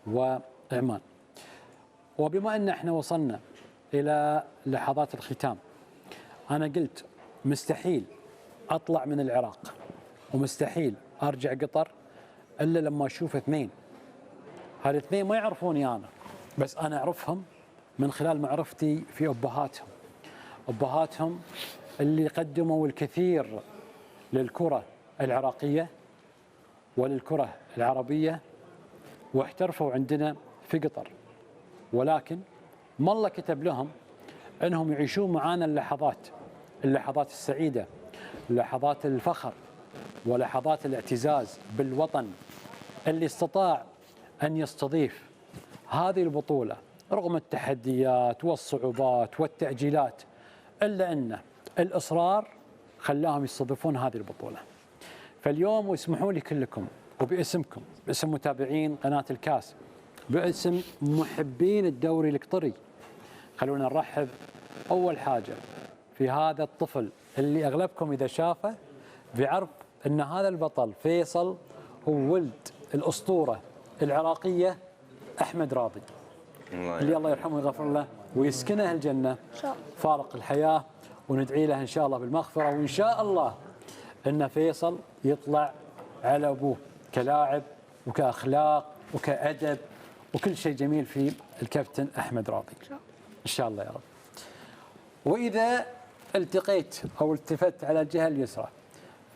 وعمان. وبما أن احنا وصلنا إلى لحظات الختام، أنا قلت مستحيل أطلع من العراق ومستحيل أرجع قطر إلا لما أشوف اثنين. هالاثنين ما يعرفوني أنا، بس أنا أعرفهم من خلال معرفتي في أبهاتهم. أبهاتهم اللي قدموا الكثير للكرة العراقية وللكرة العربية واحترفوا عندنا في قطر، ولكن ما الله كتب لهم أنهم يعيشون معانا اللحظات السعيدة، لحظات الفخر ولحظات الاعتزاز بالوطن اللي استطاع أن يستضيف هذه البطولة رغم التحديات والصعوبات والتأجيلات، إلا أن الإصرار خلاهم يستضيفون هذه البطولة. فاليوم واسمحوا لي كلكم وباسمكم، باسم متابعين قناة الكاس، باسم محبين الدوري القطري، خلونا نرحب أول حاجة في هذا الطفل اللي أغلبكم إذا شافه بيعرف أن هذا البطل فيصل هو ولد الأسطورة العراقية أحمد راضي، اللي الله يرحمه ويغفر له ويسكنه الجنة فارق الحياة، وندعي له إن شاء الله بالمغفرة، وإن شاء الله أن فيصل يطلع على أبوه كلاعب وكأخلاق وكأدب وكل شيء جميل في الكابتن أحمد راضي إن شاء الله يا رب. وإذا التقيت أو التفت على الجهة اليسرى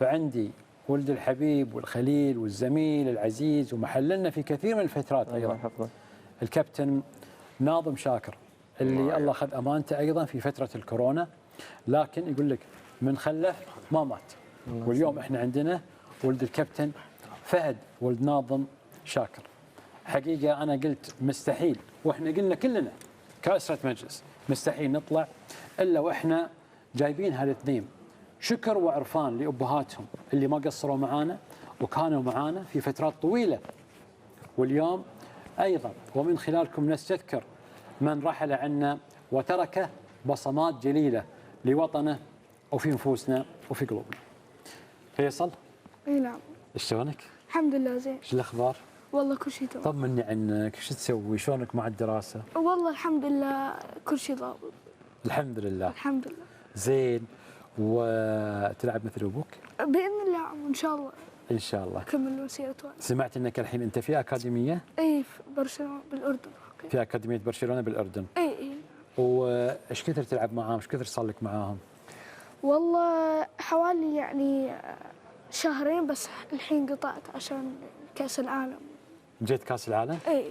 فعندي ولد الحبيب والخليل والزميل العزيز ومحللنا في كثير من الفترات أيضا الكابتن ناظم شاكر، اللي الله أخذ أمانته أيضا في فترة الكورونا، لكن يقول لك من خلف ما مات. واليوم احنا عندنا ولد الكابتن فهد ولد ناظم شاكر. حقيقة أنا قلت مستحيل، وإحنا قلنا كلنا كأسرة مجلس مستحيل نطلع إلا وإحنا جايبين هالاثنين شكر وعرفان لأبهاتهم اللي ما قصروا معانا وكانوا معانا في فترات طويلة. واليوم أيضا ومن خلالكم نستذكر من رحل عنا وترك بصمات جليلة لوطنه وفي نفوسنا وفي قلوبنا. فيصل. اي نعم. شلونك؟ الحمد لله زين. ايش الاخبار؟ والله كل شيء تمام. طمني عنك، ايش تسوي؟ شلونك مع الدراسة؟ والله الحمد لله كل شيء ضابط. الحمد لله. الحمد لله. زين. وتلعب مثل ابوك؟ بإذن الله ان شاء الله. ان شاء الله. كمل مسيرة والد. سمعت انك الحين انت في اكاديمية؟ اي في برشلونة بالاردن. في اكاديمية برشلونة بالاردن. اي. وايش كثر تلعب معاهم؟ ايش كثر صار لك معاهم؟ والله حوالي يعني شهرين بس، الحين قطعت عشان كأس العالم. جيت كاس العالم؟ اي.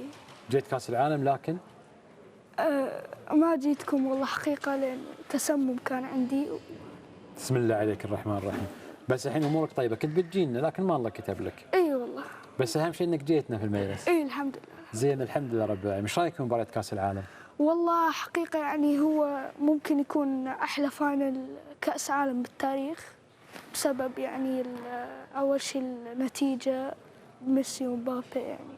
جيت كاس العالم لكن ما جيتكم والله حقيقة لأن تسمم كان عندي. بسم الله عليك الرحمن الرحيم. بس الحين امورك طيبة، كنت بتجينا لكن ما الله كتب لك. اي والله. بس اهم شيء انك جيتنا في المجلس. اي الحمد لله. زين الحمد لله رب العالمين. ايش رايك في مباراة كاس العالم؟ والله حقيقة يعني هو ممكن يكون أحلى فاينل كأس عالم بالتاريخ، بسبب يعني أول شيء النتيجة، ميسي ومبابي، يعني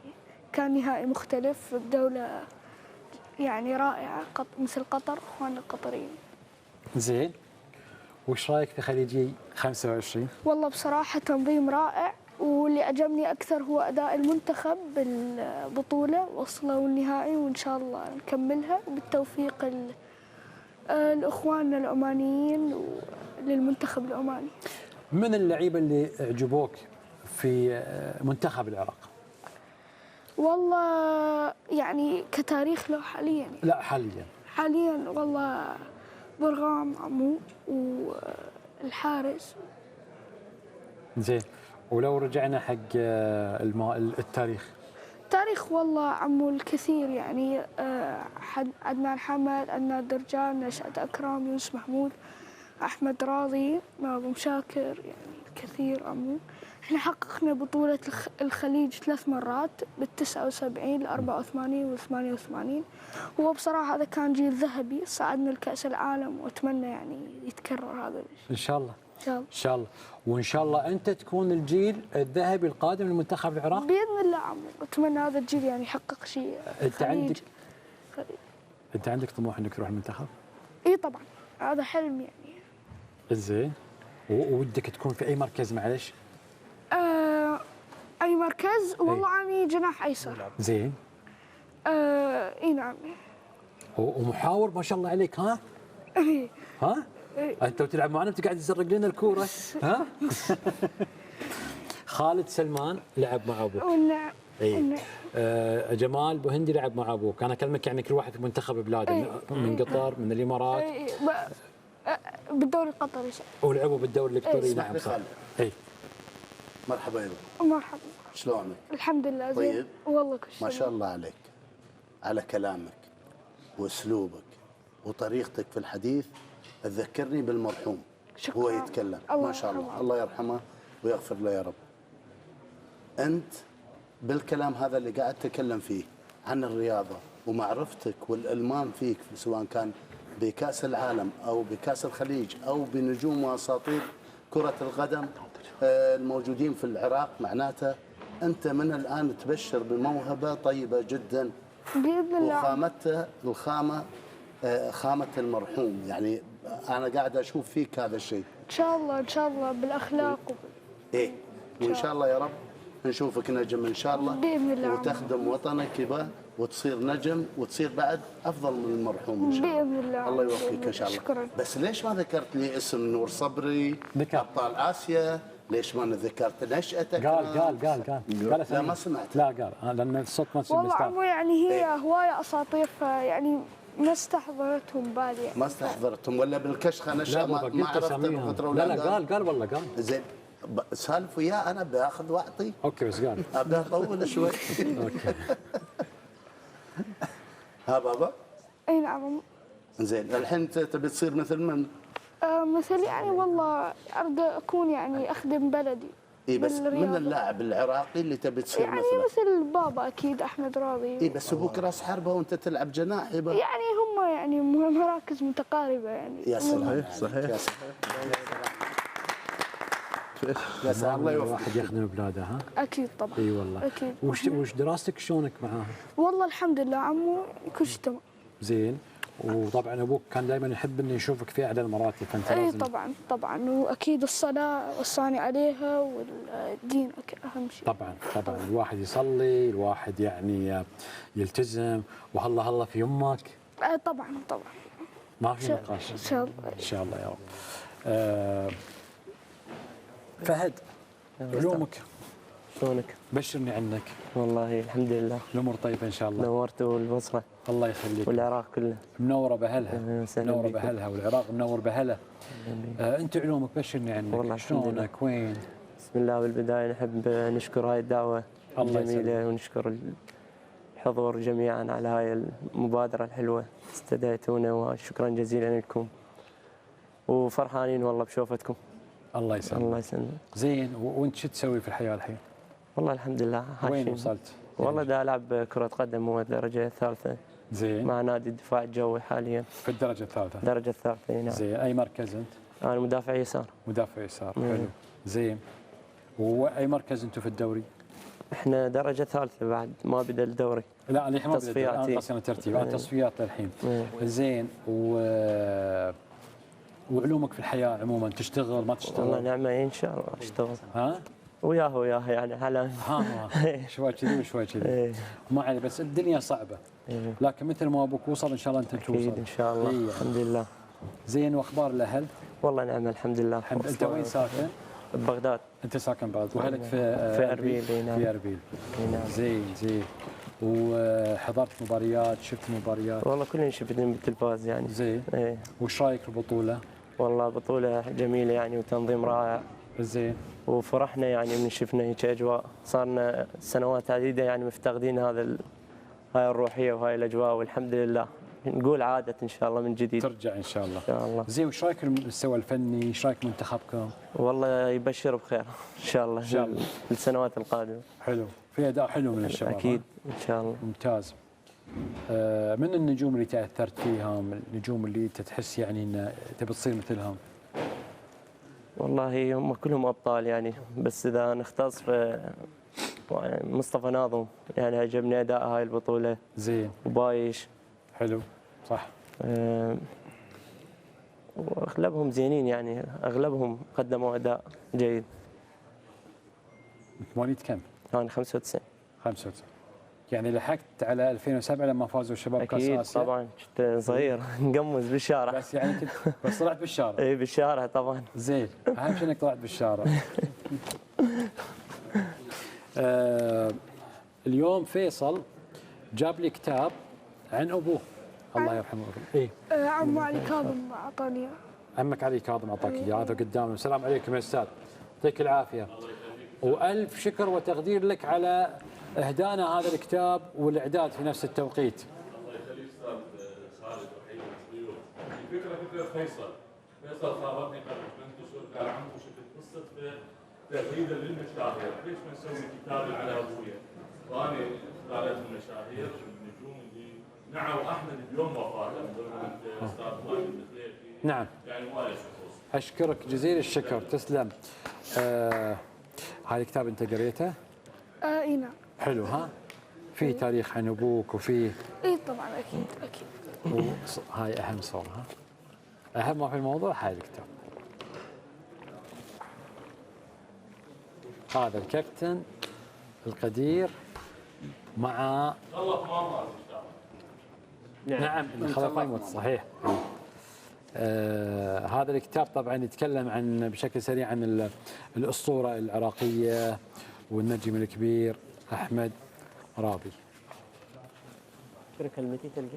كان نهائي مختلف بدولة يعني رائعة مثل قطر، أخواننا القطريين. زين. وش رايك في خليجي 25؟ والله بصراحة تنظيم رائع، واللي عجبني أكثر هو أداء المنتخب بالبطولة، وصلوا النهائي وإن شاء الله نكملها بالتوفيق لإخواننا العمانيين وللمنتخب العماني. من اللعيبة اللي عجبوك في منتخب العراق؟ والله يعني كتاريخ له حاليا. لا حاليا والله برغام عمو والحارس. زين. ولو رجعنا حق التاريخ والله عمو الكثير، يعني عدنان حمد، عدنان درجان، نشأت أكرم، يونس محمود، أحمد راضي، ناظم شاكر، يعني الكثير عمو. احنا حققنا بطولة الخليج 3 مرات بال79 ال84 وال88، هو بصراحة هذا كان جيل ذهبي، صعدنا لكأس العالم وأتمنى يعني يتكرر هذا الشيء. إن شاء الله. إن شاء الله. وإن شاء الله أنت تكون الجيل الذهبي القادم لمنتخب العراق بإذن الله عمو. أتمنى هذا الجيل يعني يحقق شيء. أنت عندك طموح إنك تروح المنتخب؟ إي طبعا، هذا حلم يعني. زين. وودك تكون في أي مركز معلش؟ أي مركز؟ والله أنا جناح أيسر. زين. اي نعم. ومحاور ما شاء الله عليك، ها؟ إيه. ها؟ انت بتلعب معنا بتقعد تزرق لنا الكوره، ها؟ خالد سلمان لعب مع ابوك. والنعم. اي. جمال بوهندي لعب مع ابوك، انا اكلمك يعني كل واحد في منتخب بلاده، من قطر، من الامارات. بالدوري القطري. ولعبوا بالدوري القطري. نعم صح. اي. مرحبا يا مرحبا. شلونك؟ الحمد لله زين. طيب. والله كل شيء. ما شاء الله عليك، على كلامك واسلوبك وطريقتك في الحديث تذكرني بالمرحوم. شكرا. هو يتكلم ما شاء الله، الله يرحمه ويغفر له يا رب. انت بالكلام هذا اللي قاعد تتكلم فيه عن الرياضه ومعرفتك والالمام فيك، سواء كان بكاس العالم او بكاس الخليج او بنجوم واساطير كره القدم الموجودين في العراق، معناته انت من الان تبشر بموهبه طيبه جدا باذن الله. وخامته خامه المرحوم، يعني انا قاعد اشوف فيك هذا الشيء. ان شاء الله ان شاء الله بالاخلاق ايه، وان شاء الله يا رب نشوفك نجم ان شاء الله باذن الله، وتخدم وطنك يبا وتصير نجم وتصير بعد افضل من المرحوم ان شاء الله. باذن الله. الله يوفقك ان شاء الله. شكرا. بس ليش ما ذكرت لي اسم نور صبري ابطال اسيا؟ ليش ما ذكرت نشأتك؟ قال لا ما سمعت. لا قال لان الصوت ما والله عمو يعني هي إيه؟ هوايه اساطير، فيعني ما استحضرتهم بالي يعني. ما استحضرتهم ولا بالكشخه نشأ لا ما عرفت الفتره ولا لا قال والله قال. زين سالف وياه انا باخذ واعطي. اوكي بس قال. ابدا اطول شوي. اوكي. ها بابا. اي نعم. زين الحين انت تبي تصير مثل من؟ مثل يعني والله اريد اكون يعني اخدم بلدي. اي بس بالرياضة. من اللاعب العراقي اللي تبي تصير يعني مثله؟ مثل بابا اكيد احمد راضي. اي بس ابوك راس حربه وانت تلعب جناح يبا. يعني هم يعني مراكز متقاربه يعني. يا سلام. صحيح. يا سلام. يا سلام الله يوفقك. الواحد يخدم بلاده، ها؟ اكيد طبعا. اي والله. اكيد. وش دراستك شلونك معاها؟ والله الحمد لله عمو كل شيء تمام. زين. وطبعا ابوك كان دائما يحب انه يشوفك في اعلى المراتب، فانت اي لازم. طبعا واكيد الصلاه والصاني عليها والدين اهم شيء. طبعا الواحد يصلي، الواحد يعني يلتزم، وهلا في يمك. طبعا ما في نقاش. ان شاء الله. ان شاء الله يا رب. فهد، علومك شلونك؟ بشرني عنك. والله الحمد لله الامور طيبه ان شاء الله. نورتوا البصره الله يخليك. والعراق كله. منوره باهلها. أهلاً وسهلاً منوره بكم. باهلها والعراق منور باهلها. انت علومك بشرني عنك. والله الحمد لله. شلونك وين؟ بسم الله. بالبدايه نحب نشكر هاي الدعوه الله الجميله يسلمك. ونشكر الحضور جميعا على هاي المبادره الحلوه استدعيتونا، وشكرا جزيلا لكم وفرحانين والله بشوفتكم. الله يسلمك. الله يسلمك. زين، وانت شو تسوي في الحياه الحين؟ والله الحمد لله. وين عايشين. وصلت؟ والله دا العب كره قدم والدرجه الثالثه زين. مع نادي الدفاع الجوي حاليا. في الدرجه الثالثه. الدرجه الثالثه نعم. زين، اي مركز انت؟ انا مدافع يسار. مدافع يسار. حلو. زين. واي مركز انتم في الدوري؟ احنا درجه ثالثه بعد ما بدا الدوري. لا الحين ما تصفيات، بدأت. إيه. انا قصدي ترتيب، انا تصفيات للحين. إيه. زين. وعلومك في الحياه عموما، تشتغل ما والله تشتغل؟ نعمه ان شاء الله اشتغل ها؟ وياه يعني على شوي كذي وشوي كذي. إيه. ما علي، بس الدنيا صعبه. إيه. لكن مثل ما ابوك وصل ان شاء الله انت توصل. اكيد ان شاء الله. إيه. الحمد لله. زين، واخبار الاهل؟ والله نعم الحمد لله. انت وين ساكن؟ ببغداد. انت ساكن بغداد واهلك في أربيل. إيه نعم. في اربيل. إيه نعم. زين. وحضرت مباريات، شفت مباريات؟ والله كلنا شفتهم بالتلفاز يعني. زين. ايه. وش رايك في البطوله؟ والله بطوله جميله يعني وتنظيم رائع. زين. وفرحنا يعني من شفنا هيك اجواء، صارنا سنوات عديده يعني مفتقدين هاي الروحيه وهاي الاجواء، والحمد لله نقول عادت ان شاء الله من جديد. ترجع ان شاء الله. ان شاء الله. زين، وش رايك المستوى الفني؟ ايش رايك منتخبكم؟ والله يبشر بخير ان شاء الله. إن شاء الله. السنوات القادمه. حلو، في اداء حلو من الشباب. اكيد ان شاء الله. ممتاز. من النجوم اللي تاثرت فيهم، النجوم اللي انت تحس يعني ان تبي تصير مثلهم؟ والله هم كلهم ابطال يعني، بس اذا نختص مصطفى ناظم يعني عجبني اداء هاي البطوله. زين. وبايش. حلو. صح. واغلبهم زينين يعني، اغلبهم قدموا اداء جيد. مواليد كم؟ انا 95. 95. يعني لحقت على 2007 لما فازوا شباب كاس اكيد اسيا؟ طبعا، كنت صغير نقمز بالشارع. بس يعني كنت بس طلعت بالشارع. اي بالشارع طبعا. زين، اهم شيء انك طلعت بالشارع. اليوم فيصل جاب لي كتاب عن ابوه الله يرحمه. اي عمو علي كاظم أعطاني إياه. عمك علي كاظم اعطاك اياه، هذا قدامنا. السلام عليكم يا استاذ، يعطيك العافيه والف شكر وتقدير لك على اهدانا هذا الكتاب والاعداد في نفس التوقيت. الله يخليك استاذ خالد وحيد الضيوف. الفكره فكره فيصل خابرني قبل منتشر قال عمو شفت قصه تغريده للمشاهير، ليش ما نسوي كتاب على ابويا؟ وانا قالت المشاهير النجوم اللي نعوا احمد بيوم وفاته من الاستاذ ماجد الخليفي. نعم يعني وايد خصوص. اشكرك جزيل الشكر، تسلم. هذا الكتاب انت قريته؟ اي نعم. حلو ها؟ في تاريخ عن ابوك وفي اي طبعا اكيد اكيد. هاي اهم صوره ها؟ اهم ما في الموضوع هاي الكتاب. هذا الكابتن القدير مع نعم اللي خلف ما يموت صحيح. هذا الكتاب طبعا يتكلم عن بشكل سريع عن الاسطوره العراقيه والنجم الكبير احمد راضي. اقرا كلمتي تلقى،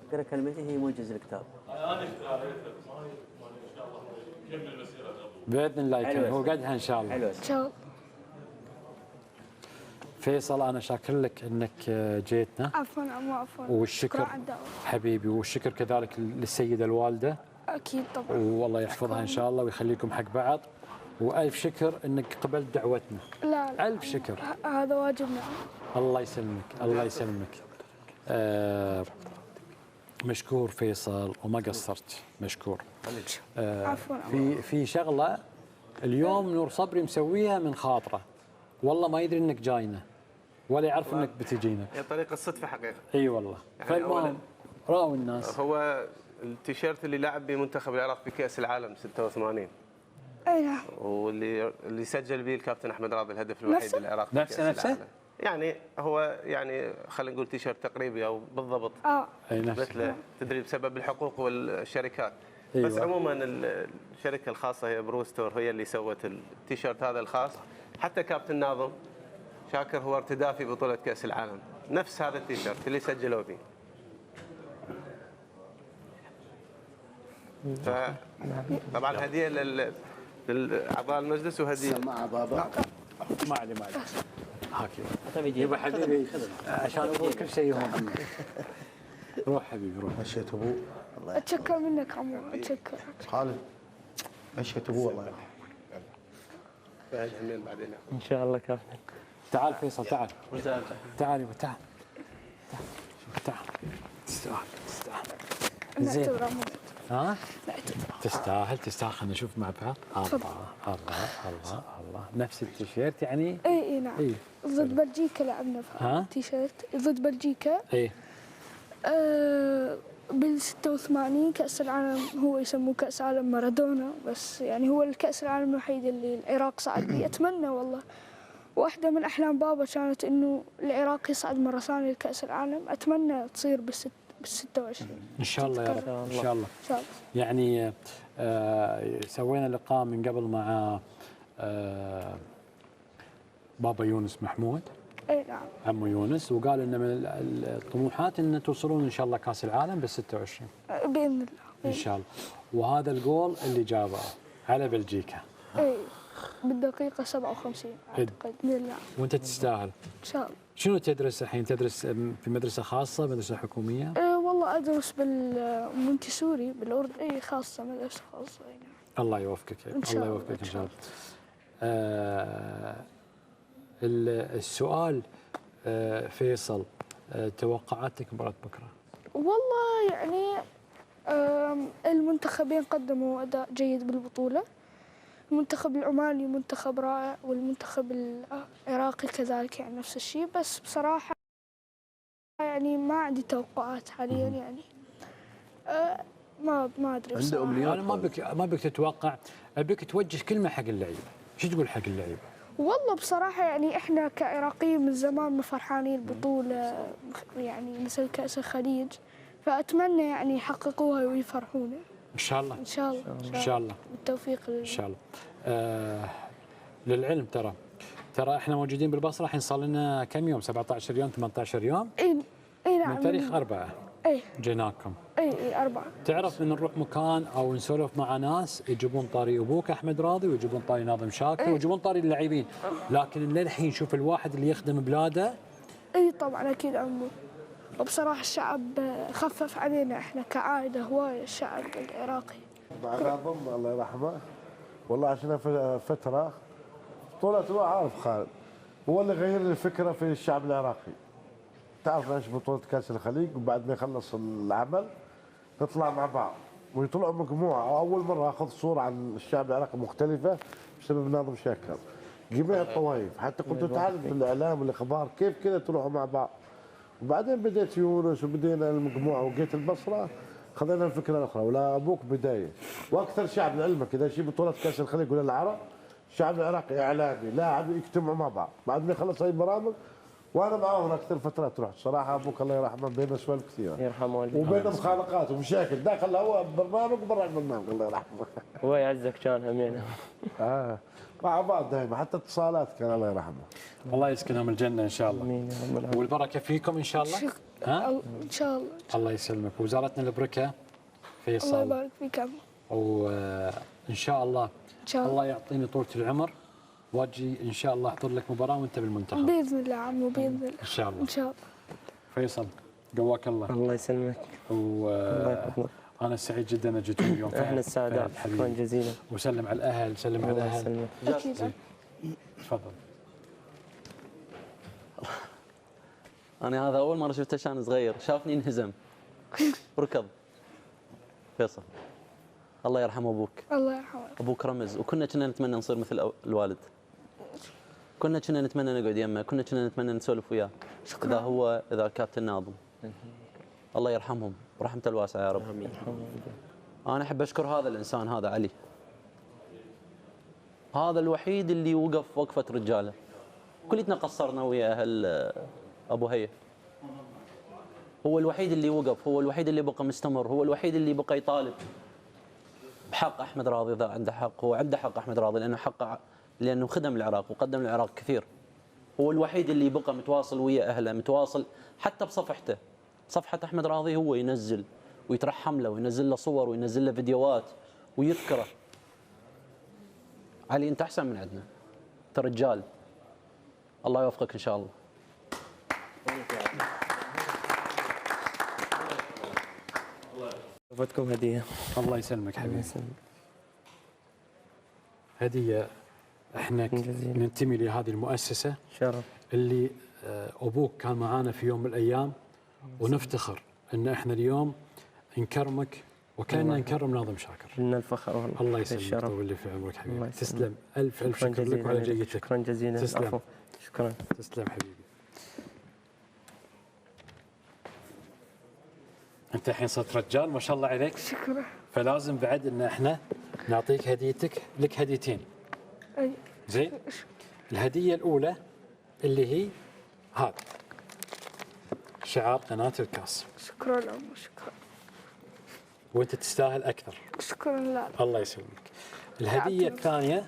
اقرا كلمتي هي موجز الكتاب. انا قريت ما ان شاء الله يكمل مسيره ابوه باذن الله يكمل، هو قدها ان شاء الله. حلو. ان شاء الله. فيصل انا شاكر لك انك جيتنا. عفوا عمو عفوا. والشكر شكراً على الدعوة. حبيبي، والشكر كذلك للسيده الوالده، اكيد طبعا. والله يحفظها ان شاء الله ويخليكم حق بعض. والف شكر انك قبلت دعوتنا. لا لا الف شكر. هذا واجبنا. الله يسلمك الله يسلمك. مشكور فيصل وما قصرت، مشكور. عفوا في شغله اليوم نور صبري مسويها من خاطره، والله ما يدري انك جاينا ولا يعرف انك بتجينا. هي طريقة صدفة حقيقة. اي والله. يعني فالمهم راوا الناس. هو التيشيرت اللي لعب بمنتخب العراق في كأس العالم 86، اي نعم. واللي سجل به الكابتن احمد راضي الهدف الوحيد نفسه؟ للعراق في نفسه كأس نفسه؟ العالم. يعني هو يعني خلينا نقول تيشيرت تقريبي او بالضبط اي نفس مثله، تدري بسبب الحقوق والشركات. أيوة. بس عموما الشركه الخاصه هي بروستور هي اللي سوت التيشيرت هذا الخاص. حتى كابتن ناظم شاكر هو ارتداه في بطوله كاس العالم، نفس هذا التيشيرت اللي سجلوا به. طبعا هديه لاعضاء المجلس وهديه مع بابا. ما علي ما علي. هاكي طيب يبا حبيبي عشان اقول كل شيء هون. روح حبيبي روح. مشيت ابوه الله اتشكر منك عمو، اتشكر. خالد، مشيت ابوه الله يرحمه. بعد همين بعدين. ان شاء الله كابتن. تعال فيصل تعال. تعال يبا تعال. تعال. تستاهل تستاهل. زين. نعتذر عمو. ها؟ نعتذر. تستاهل تستاهل. خلينا نشوف مع بعض. الله الله الله الله. نفس التيشيرت يعني؟ اي نعم. اي ضد بلجيكا لعبنا في ها؟ التيشيرت ضد بلجيكا. اي بال 86 كأس العالم، هو يسموه كأس عالم مارادونا، بس يعني هو الكأس العالم الوحيد اللي العراق صعد به. أتمنى والله، واحدة من أحلام بابا كانت إنه العراق يصعد مرة ثانية لكأس العالم. أتمنى تصير بال 26 ان شاء الله يا رب ان شاء الله. إن شاء الله. يعني سوينا لقاء من قبل مع بابا يونس محمود، اي نعم. عمو يونس، وقال ان من الطموحات ان توصلون ان شاء الله كاس العالم بال 26 بإذن الله. ان شاء الله. وهذا الجول اللي جابه على بلجيكا. اي بالدقيقة 57 أعتقد. بإذن الله. وانت تستاهل. إن شاء الله. شنو تدرس الحين؟ تدرس في مدرسه خاصه، مدرسه حكوميه؟ والله أدرس بالمونتسوري بالأردن. اي خاصة، مدرسة خاصة. اي نعم. الله يوفقك إن شاء الله الله. يوفقك ان شاء الله. السؤال فيصل، توقعاتك مباراة بكره؟ والله يعني المنتخبين قدموا أداء جيد بالبطولة. المنتخب العماني منتخب رائع، والمنتخب العراقي كذلك يعني نفس الشيء. بس بصراحة يعني ما عندي توقعات حاليا يعني. ما أدري عنده بصراحة. امنيات. انا ما بك تتوقع، ابيك توجه كلمه حق اللعيبه. شو تقول حق اللعيبه؟ والله بصراحة يعني إحنا كعراقيين من زمان فرحانين بطولة يعني مثل كأس الخليج، فأتمنى يعني يحققوها ويفرحونا ان شاء الله. إن شاء الله. ان شاء الله. بالتوفيق ان شاء الله. للعلم ترى احنا موجودين بالبصره الحين صار لنا كم يوم؟ 17 يوم 18 يوم إي نعم. من تاريخ 4 إي جيناكم. إي 4. تعرف من نروح مكان او نسولف مع ناس يجيبون طاري ابوك احمد راضي ويجيبون طاري ناظم شاكر ويجيبون طاري اللاعبين، لكن للحين شوف الواحد اللي يخدم بلاده. إي طبعا أكيد عمو. وبصراحة الشعب خفف علينا إحنا كعائلة هواية الشعب العراقي. مع ناظم الله يرحمه، والله عشنا فترة بطولة هو عارف خالد، هو اللي غير الفكرة في الشعب العراقي. تعرف ايش بطولة كأس الخليج، وبعد ما يخلص العمل نطلع مع بعض ويطلعوا مجموعة. أول مرة أخذ صورة عن الشعب العراقي مختلفة بسبب ناظم شاكر. جميع الطوائف حتى كنت تعرف في الإعلام والإخبار كيف كذا تروحوا مع بعض. وبعدين بديت يونس وبدينا المجموعة وجيت البصرة خذينا الفكرة الأخرى. ولا أبوك بداية وأكثر شعب لعلمك إذا شيء بطولة كأس الخليج ولا العرب الشعب العراقي إعلامي لاعب يجتمعوا مع بعض بعد ما يخلص هاي البرامج. وانا معاهم اكثر فترات رحت صراحه. ابوك الله يرحمه بيننا سوالف كثيره يرحم والديك. وبيننا مخالقات ومشاكل داخل هو برنامج وبرا البرنامج الله يرحمه. هو يعزك كان همينه. مع بعض دائما حتى اتصالات كان الله يرحمه. الله يسكنهم الجنه ان شاء الله. امين يا رب العالمين. والبركه فيكم ان شاء الله. إن شاء الله. الله يسلمك. وزارتنا البركه الله فيصل. يبارك فيك عمو. وان شاء الله إن شاء الله. الله يعطيني طولة العمر واجي ان شاء الله احضر لك مباراه وانت بالمنتخب بإذن الله عمو بإذن الله. ان شاء الله. إن شاء الله. فيصل قواك الله. الله يسلمك. الله يحفظك. انا سعيد جدا ان جيتوا اليوم. احنا السعداء. شكرا جزيلا. وسلم على الاهل. سلم على الله الاهل. يسلمك. أكيد. تفضل. أنا هذا أول مرة شفته كان صغير شافني انهزم ركض. فيصل الله يرحم أبوك. الله يرحمه. أبوك رمز وكنا كنا نتمنى نصير مثل الوالد. كنا نتمنى نقعد يمه كنا نتمنى نسولف وياه. شكرا. إذا كابتن ناظم الله يرحمهم ورحمته الواسعة يا رب. أنا أحب أشكر هذا الإنسان هذا علي. هذا الوحيد اللي وقف وقفة رجاله. كلنا قصرنا ويا أهل أبو هيا. هو الوحيد اللي وقف، هو الوحيد اللي بقى مستمر، هو الوحيد اللي بقى يطالب بحق أحمد راضي. إذا عنده حق هو عنده حق أحمد راضي لأنه خدم العراق وقدم العراق كثير. هو الوحيد اللي بقى متواصل ويا أهله، متواصل حتى بصفحته. صفحة أحمد راضي هو ينزل ويترحم له وينزل له صور وينزل له فيديوهات ويذكره. علي أنت أحسن من عندنا، أنت رجال. الله يوفقك إن شاء الله. وفتكم هديه. الله يسلمك حبيبي. هديه احنا ننتمي لهذه المؤسسه شرف اللي ابوك كان معانا في يوم من الايام ونفتخر ان احنا اليوم نكرمك وكاننا نكرم ناظم شاكر. لنا الفخر والله. الله يسلمك ويولي في عمرك حبيبي. تسلم. الف شكرا شكر لك وعلى جيتك. شكرا جزيلا. تسلم. شكرا. تسلم حبيبي. انت الحين صرت رجال ما شاء الله عليك. شكرا. فلازم بعد ان احنا نعطيك هديتك. لك هديتين. أي. زين. الهديه الاولى اللي هي هذا شعار قناه الكاس. شكرا عمو. شكرا. وانت تستاهل اكثر. شكرا لك. الله يسلمك. الهديه الثانيه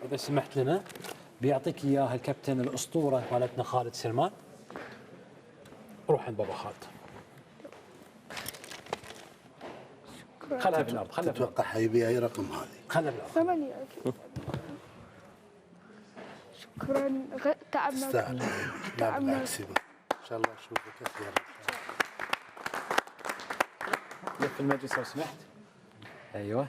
اذا سمحت لنا بيعطيك اياها الكابتن الاسطوره مالتنا خالد سلمان. روح عند بابا خالد. خلها في الارض. خلها في الارض. تتوقع حيبي اي رقم هذه؟ خلها في الارض. 8 أكيد. شكرا. تعبنا. تستاهل. لا بالعكس ان شاء الله اشوفك كثير. لف المجلس لو سمحت. ايوه.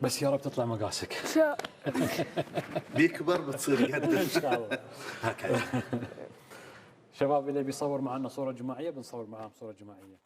بس يا رب تطلع مقاسك. بيكبر بتصير قد ان شاء الله. هكذا. شباب اللي بيصور معنا صوره جماعيه بنصور معاهم صوره جماعيه.